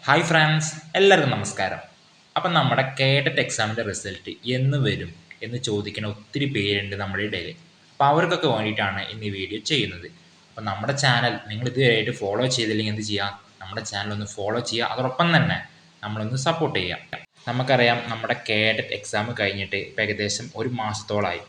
Hi friends, എല്ലാവർക്കും നമസ്കാരം. അപ്പം നമ്മുടെ കേഡറ്റ് എക്സാമിൻ്റെ റിസൾട്ട് എന്ന് വരും എന്ന് ചോദിക്കുന്ന ഒത്തിരി പേരുണ്ട് നമ്മുടെ ഇടയിൽ. അപ്പോൾ അവർക്കൊക്കെ വേണ്ടിയിട്ടാണ് ഇന്ന് ഈ വീഡിയോ ചെയ്യുന്നത്. അപ്പം നമ്മുടെ ചാനൽ നിങ്ങൾ ഇതുവരെയായിട്ട് ഫോളോ ചെയ്തില്ലെങ്കിൽ എന്ത് ചെയ്യുക? നമ്മുടെ ചാനൽ ഒന്ന് ഫോളോ ചെയ്യുക, അതോടൊപ്പം തന്നെ നമ്മളൊന്ന് സപ്പോർട്ട് ചെയ്യുക. നമുക്കറിയാം, നമ്മുടെ കേഡറ്റ് എക്സാം കഴിഞ്ഞിട്ട് ഇപ്പം ഏകദേശം ഒരു മാസത്തോളമായി.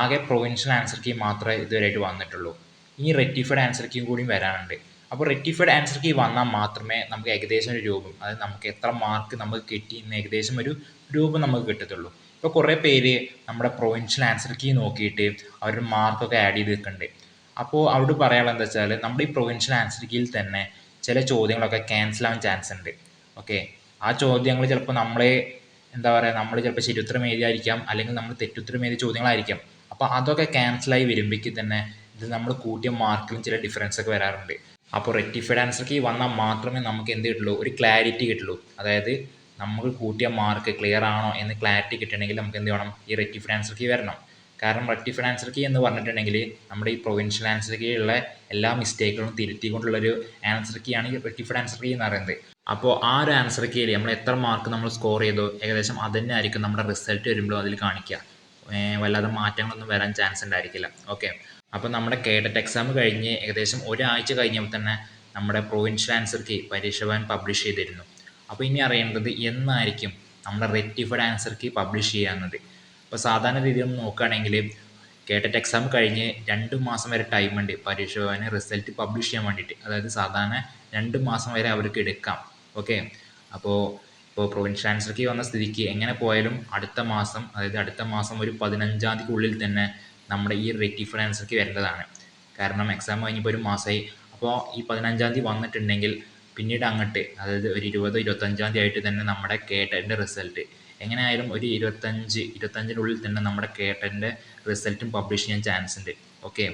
ആകെ പ്രൊവിൻഷ്യൽ ആൻസർ കീ മാത്രമേ ഇതുവരെയായിട്ട് വന്നിട്ടുള്ളൂ. ഇനി റെക്റ്റിഫൈഡ് ആൻസർ കീയും കൂടി വരാനുണ്ട്. അപ്പോൾ റെക്റ്റിഫൈഡ് ആൻസർ കീ വന്നാൽ മാത്രമേ നമുക്ക് ഏകദേശം ഒരു രൂപം, അതായത് നമുക്ക് എത്ര മാർക്ക് നമുക്ക് കിട്ടി എന്ന് ഏകദേശം ഒരു രൂപം നമുക്ക് കിട്ടത്തുള്ളൂ. ഇപ്പോൾ കുറേ പേര് നമ്മുടെ പ്രൊവിൻഷ്യൽ ആൻസർ കീ നോക്കിയിട്ട് അവരുടെ മാർക്കൊക്കെ ആഡ് ചെയ്ത് വെക്കുന്നുണ്ട്. അപ്പോൾ അവിടെ പറയാനുള്ളത് എന്താ വെച്ചാൽ, നമ്മുടെ ഈ പ്രൊവിൻഷ്യൽ ആൻസർ കീയിൽ തന്നെ ചില ചോദ്യങ്ങളൊക്കെ ക്യാൻസൽ ആവാൻ ചാൻസ് ഉണ്ട്. ഓക്കെ, ആ ചോദ്യങ്ങൾ ചിലപ്പോൾ നമ്മളെ എന്താ പറയുക, നമ്മൾ ചിലപ്പോൾ ശരിയുത്തരം എഴുതിയായിരിക്കാം, അല്ലെങ്കിൽ നമ്മൾ തെറ്റുത്തരം എഴുതിയ ചോദ്യങ്ങളായിരിക്കാം. അപ്പോൾ അതൊക്കെ ക്യാൻസലായി വരുമ്പോഴേക്ക് തന്നെ ഇത് നമ്മൾ കൂട്ടിയ മാർക്കിലും ചില ഡിഫറൻസ് ഒക്കെ വരാറുണ്ട്. അപ്പോൾ റെക്റ്റിഫൈഡ് ആൻസർ കീ വന്നാൽ മാത്രമേ നമുക്ക് എന്ത് കിട്ടുള്ളൂ, ഒരു ക്ലാരിറ്റി കിട്ടുള്ളൂ. അതായത് നമ്മൾ കൂട്ടിയ മാർക്ക് ക്ലിയർ ആണോ എന്ന് ക്ലാരിറ്റി കിട്ടണമെങ്കിൽ നമുക്ക് എന്ത് വേണം, ഈ റെക്റ്റിഫൈഡ് ആൻസർ കീ വരണം. കാരണം റെക്റ്റിഫൈഡ് ആൻസർ കീ എന്ന് പറഞ്ഞിട്ടുണ്ടെങ്കിൽ നമ്മുടെ ഈ പ്രൊവിൻഷ്യൽ ആൻസർ കീയിലുള്ള എല്ലാ മിസ്റ്റേക്കുകളും തിരുത്തിക്കൊണ്ടുള്ളൊരു ആൻസർ കീ ആണ് ഈ റെക്റ്റിഫൈഡ് ആൻസർ കീ എന്ന് പറയുന്നത്. അപ്പോൾ ആ ഒരു ആൻസർ കീയിൽ നമ്മൾ എത്ര മാർക്ക് നമ്മൾ സ്കോർ ചെയ്തോ ഏകദേശം അത് തന്നെ ആയിരിക്കും നമ്മുടെ റിസൾട്ട് വരുമ്പോൾ അതിൽ കാണിക്കുക. വല്ലാതെ മാറ്റങ്ങളൊന്നും വരാൻ ചാൻസ് ഉണ്ടായിരിക്കില്ല. ഓക്കെ, അപ്പോൾ നമ്മുടെ കേഡറ്റ് എക്സാം കഴിഞ്ഞ് ഏകദേശം ഒരാഴ്ച കഴിഞ്ഞപ്പോൾ തന്നെ നമ്മുടെ പ്രൊവിൻഷ്യൽ ആൻസർ കീ പരീക്ഷ ഭവൻ പബ്ലിഷ് ചെയ്തിരുന്നു. അപ്പോൾ ഇനി അറിയേണ്ടത് എന്നായിരിക്കും നമ്മുടെ റെക്റ്റിഫൈഡ് ആൻസർ കീ പബ്ലിഷ് ചെയ്യാവുന്നത്. അപ്പോൾ സാധാരണ രീതിയിൽ നോക്കുകയാണെങ്കിൽ കേഡറ്റ് എക്സാം കഴിഞ്ഞ് 2 മാസം വരെ ടൈമുണ്ട് പരീക്ഷ ഭവന് റിസൾട്ട് പബ്ലിഷ് ചെയ്യാൻ വേണ്ടിയിട്ട്. അതായത് സാധാരണ 2 മാസം വരെ അവർക്ക് എടുക്കാം. ഓക്കെ, ഇപ്പോൾ പ്രൊവിൻഷ്യൽ ആൻസർ കീ വന്ന സ്ഥിതിക്ക് എങ്ങനെ പോയാലും അടുത്ത മാസം, അതായത് അടുത്ത മാസം ഒരു 15-ാം തീയതിക്കുള്ളിൽ തന്നെ നമ്മുടെ ഈ റെക്റ്റിഫൈഡ് ആൻസർ കീ വരേണ്ടതാണ്. കാരണം എക്സാം കഴിഞ്ഞപ്പോൾ ഒരു മാസമായി. അപ്പോൾ ഈ 15-ാം തീയതി വന്നിട്ടുണ്ടെങ്കിൽ പിന്നീട് അങ്ങോട്ട്, അതായത് ഒരു 20-25-ാം തീയതി ആയിട്ട് തന്നെ നമ്മുടെ കേട്ടൻ്റെ റിസൾട്ട് എങ്ങനെയായാലും ഒരു 25-നുള്ളിൽ തന്നെ നമ്മുടെ കേട്ടൻ്റെ റിസൾട്ടും പബ്ലിഷ് ചെയ്യാൻ ചാൻസ് ഉണ്ട്. ഓക്കെ,